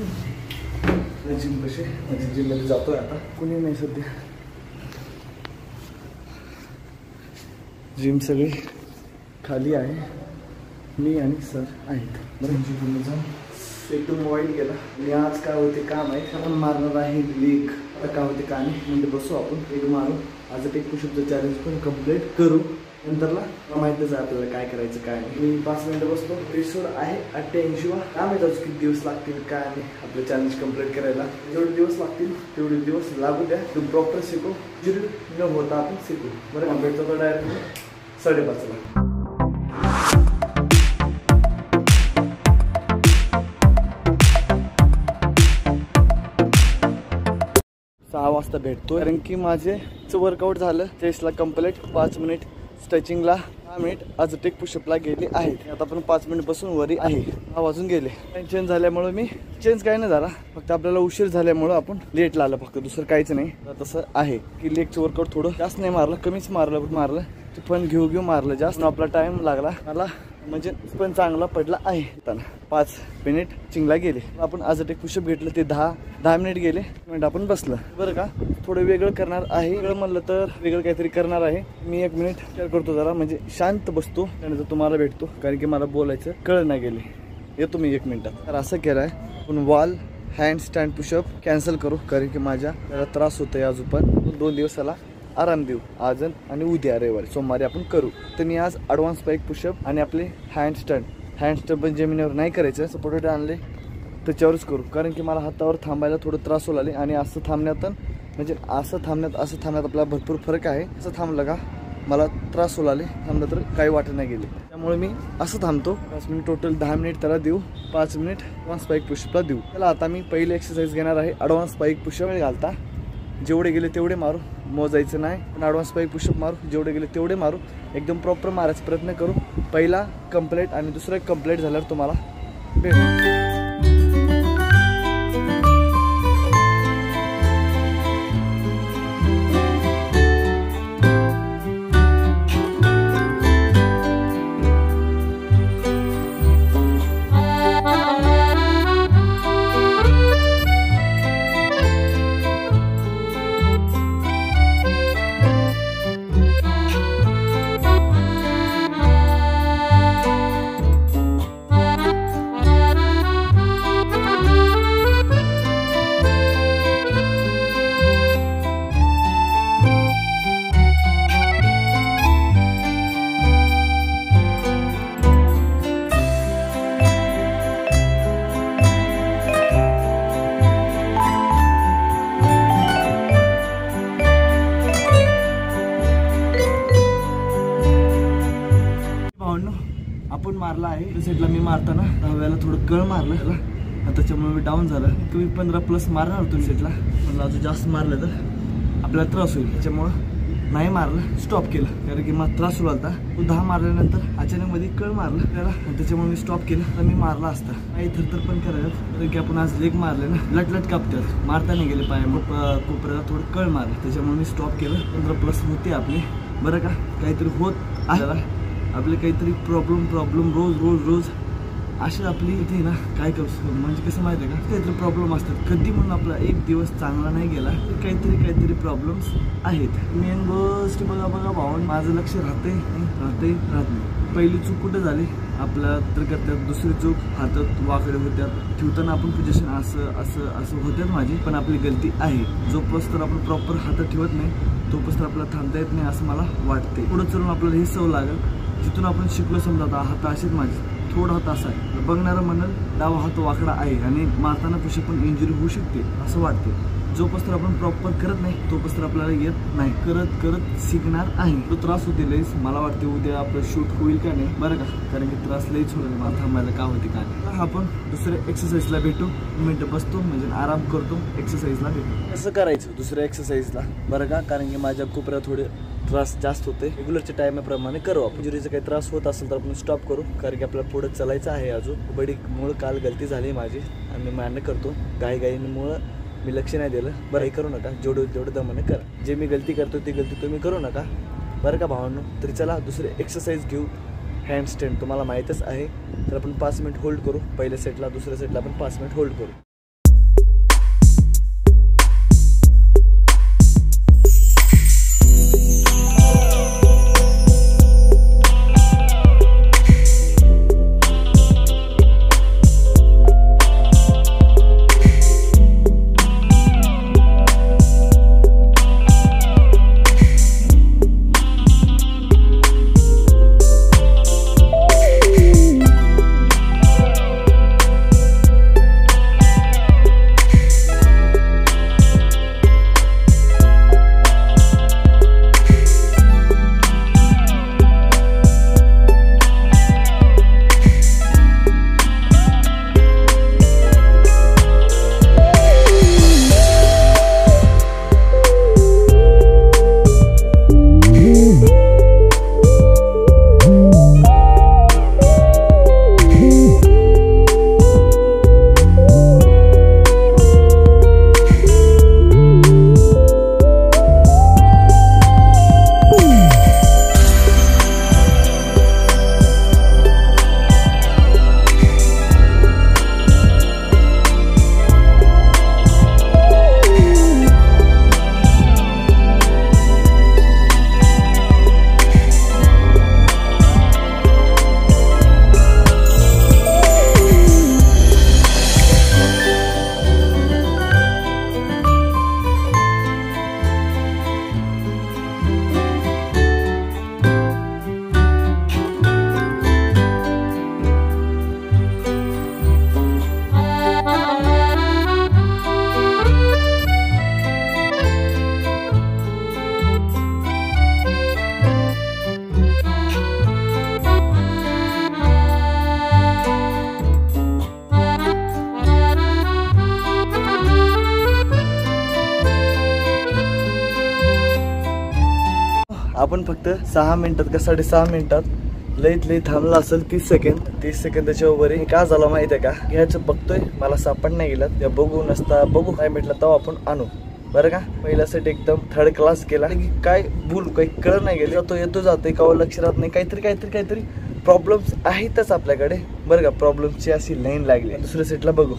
Gym कसे म्हणजे जिममध्ये जातोय आता, कुणी नाही सध्या. जिम सगळी खाली आहे, मी आणि सर आहेत. बरं जिममध्ये जाऊन एकदम मोबाईल गेला आणि आज काय होते काम आहे, आपण मारणार आहे लेग. आता काय होते का नाही म्हणजे बसू आपण लेग मारू. आज एक पुशअपचं चॅलेंज पण कम्प्लीट करू. नंतरला माहितीच आहे आपल्याला काय करायचं काय नाही. मी 5 मिनिटं बसतो. एपिसोड आहे 88वा. काय माहिती आज किती दिवस लागतील काय नाही आपलं चॅलेंज कम्प्लीट करायला. जेवढे दिवस लागतील तेवढे दिवस लागू द्या. तुम्ही प्रॉपर शिकू, जिथे न होता आपण शिकू. बरं भेटतो तो डायरेक्ट 5:30ला. 6 वाजता भेटतो, कारण की माझे वर्कआउट झालं. चेस्टला कम्प्लीट 5 मिनिट, स्ट्रेचिंगला 10 मिनिट, आज टेक पुशअपला गेले आहेत. आता आपण 5 मिनिट बसून वरी आहे. 6 वाजून गेले. चेंज झाल्यामुळे मी चेंज काय नाही झाला, फक्त आपल्याला उशीर झाल्यामुळे आपण लेट लागलं, फक्त दुसरं काहीच नाही. तसं आहे की लेगचं वर्कआउट थोडं जास्त नाही मारलं, कमीच मारलं ते पण घेऊ मारलं जास्त. आपला टाइम लागला मला, म्हणजे पण चांगला पडला आहे. 5 मिनिट चिंगला गेले. आपण आज एक पुशअप घेतलं, ते 10 मिनिट गेले. मिनिट आपण बसलं. बरं का, थोडं वेगळं करणार आहे. वेगळं म्हणलं तर वेगळं काहीतरी करणार आहे. मी 1 मिनिट शेअर करतो जरा, म्हणजे शांत बसतो, त्यानंतर तुम्हाला भेटतो, कारण की मला बोलायचं कळ नाही गेले. येतो मी 1 मिनिटात. तर असं केलं आहे आपण, wall hand stand pushup cancel करू, कारण की माझ्या त्याला त्रास होतोय. अजून पण 2 दिवसाला आराम देऊ, आज आणि उद्या रविवारी सोमवारी आपण करू. तर मी आज ॲडव्हान्स स्पाइक पुशअप आणि आपले हँडस्टँड पण जमिनीवर नाही करायचं, सपोर्टेड आणले त्याच्यावरच करू, कारण की मला हातावर थांबायला थोडं त्रास होऊ लागले. आणि असं थांबण्यात म्हणजे असं थांबण्यात आपला भरपूर फरक आहे. असं थांबलं का मला त्रास होऊ लागले, थांबलं तर काही वाटत नाही गेले. त्यामुळे मी असं थांबतो. 5 मिनिट टोटल, 10 मिनिट त्याला देऊ, 5 मिनिट ॲडव्हान्स स्पाइक पुशअपला देऊ. त्याला आता मी पहिले एक्सरसाइज घेणार आहे ॲडव्हान्स स्पाइक पुशअप. घालता जेवढे गेले तेवढे मारू, मोजायचं नाही, पण ॲडव्हान्स स्पाइक पुशअप मारू, जेवढे गेले तेवढे मारू. एकदम प्रॉपर मारायचा प्रयत्न करू. पहिला कंप्लीट आणि दुसरा कंप्लीट झाल्यावर तुम्हाला भेटू. आपण मारला आहे सेटला. मी मारताना 10 वेळेला थोडं कळ मारलं, त्याच्यामुळे मी डाऊन झालं. तुम्ही 15+ मारणार होतो सेटला, पण अजून जास्त मारलं तर आपल्याला त्रास होईल. त्याच्यामुळं नाही मारलं, स्टॉप केलं, कारण की मला त्रास होऊ लागला. तो 10 मारल्यानंतर अचानक मध्ये कळ मारलं त्याला, त्याच्यामुळे मी स्टॉप केलं. तर मी मारला असता काही थरथर पण करायचं, कारण की आपण आज लेग मारले ना, लट कापतात, मारता नाही गेले पाय, मग कोपऱ्याला थोडं कळ मारलं, त्याच्यामुळे मी स्टॉप केलं. 15+ होते आपली. बरं का, काहीतरी होत आहे आपले, काहीतरी प्रॉब्लेम रोज अशी आपली इथे ना. काय करू म्हणजे कसं माहिती आहे का, काहीतरी प्रॉब्लेम असतात. कधी म्हणून आपला एक दिवस चांगला नाही गेला, तर काहीतरी प्रॉब्लेम्स आहेत. मेन गोष्ट बघा भावून माझं लक्ष राहत नाही. पहिली चूक कुठे झाली आपल्या तर करतात, दुसरी चूक हातात वाकडे होत्यात, ठेवताना आपण पोझिशन असं होत्यात माझी, पण आपली गलती आहे. जोपर्यंत आपण प्रॉपर हातात ठेवत नाही तोपर्यंत आपल्याला थांबता येत नाही असं मला वाटते. पुढे चलून आपल्याला हे सवय लागेल, जिथून आपण शिकलो. समजा हात असेच माझे, थोडा हात असा आहे, बघणारा म्हणाल डावा हात वाकडा आहे आणि मारताना पुशी पण इंजुरी होऊ शकते असं वाटते. जोपर्यंत आपण प्रॉपर करत नाही तोपर्यंत आपल्याला येत नाही. करत शिकणार आहे. तो त्रास होते लईच. मला वाटते उद्या आपलं शूट होईल का नाही, बरं का, कारण की त्रास लईच होईल मला थांबायला. का होते काय, आपण दुसऱ्या एक्सरसाइजला भेटू. मिनिटं बसतो म्हणजे आराम करतो, एक्सरसाइजला भेटू. कसं करायचं दुसऱ्या एक्सरसाइजला, बरं का, कारण की माझ्या कोपऱ्या थोडे त्रास जास्त होते. रेग्युलरच्या टाइमाप्रमाणे करू आपण. इंजुरीचा काही त्रास होत असेल तर आपण स्टॉप करू, कारण की आपल्याला पुढे चालायचं आहे. अजून कबड्डीमुळे काल गलती झाली माझी आणि मी मान्य करतो. गाईमुळं मी लक्ष नाही दिलं. बरं, हे करू नका, जेवढं दमाने करा. जे मी गलती करतो ती गलती तुम्ही करू नका, बरं का भावांनो. तरी चला दुसरे एक्सरसाइज घेऊ. हँडस्टँड तुम्हाला माहीतच आहे. तर आपण 5 मिनिट होल्ड करू. पहिल्या सेटला, दुसऱ्या सेटला आपण 5 मिनिट होल्ड करू. आपण फक्त 6 मिनिटात का 6.5 मिनिटात लईत लई थांबला असेल 30 सेकंद. 30 सेकंदाच्या वर का झालं माहिती आहे का, घ्यायचं बघतोय मला सापड नाही गेला. त्या बघू नसता बघू काय भेटलं तेव्हा आपण आणू बरं का. पहिला सेट एकदम थर्ड क्लास केला. काय भूल काही कळ नाही गेली. तो येतो जातोय का लक्ष राहत नाही. काहीतरी प्रॉब्लेम्स आहेतच आपल्याकडे बरं का. प्रॉब्लेमची अशी लाईन लागली. दुसऱ्या सेटला बघू.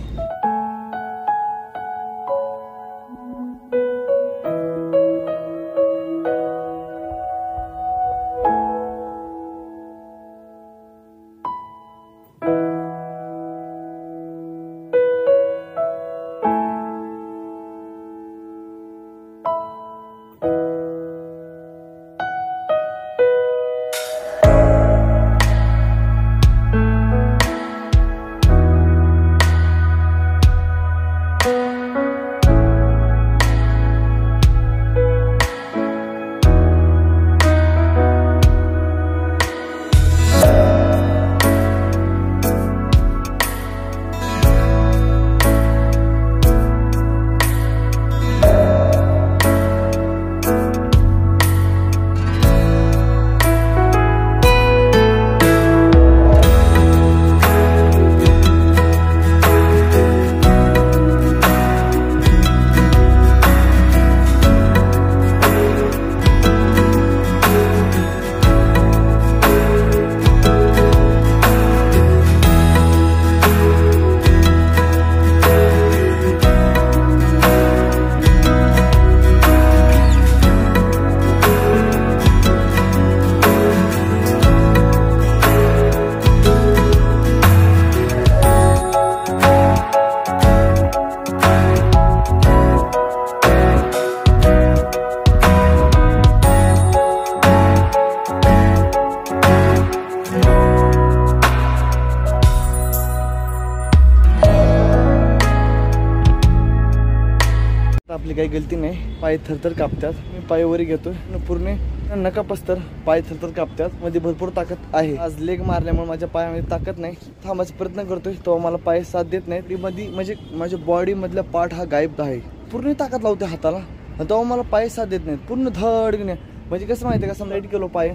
आपली काही गलती नाही. पाय थरथर कापतात. मी पाय वरी घेतोय पूर्ण नका पस्तर पाय थरथर कापतात. मध्ये भरपूर ताकद आहे. आज लेग मारल्यामुळे माझ्या पायामध्ये ताकद नाही. थांबायचा प्रयत्न करतोय तेव्हा मला पाय साथ देत नाही. मध्ये म्हणजे माझ्या बॉडी मधला पार्ट हा गायब आहे. पूर्ण ताकद लावते हाताला तेव्हा मला पाय साथ देत नाहीत. पूर्ण धडकणे म्हणजे कसं माहिती आहे का, समजा 8 किलो पाय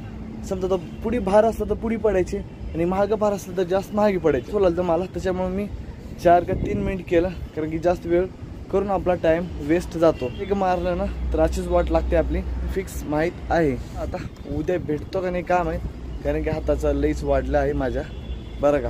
समजा तो पुढी भार असला तर पुढी पडायची आणि महाग भार असला तर जास्त महागी पडायची. बोलाल तर मला त्याच्यामुळे मी 4 का 3 मिनिट केलं. कारण की जास्त वेळ करून आपला टाइम वेस्ट जातो. एक मारलं ना तर अशीच वाट लागते आपली. फिक्स माहीत आहे. आता उद्या भेटतो का नाही काम आहे, कारण की हाताचा लईच वाढला आहे माझ्या बरं का.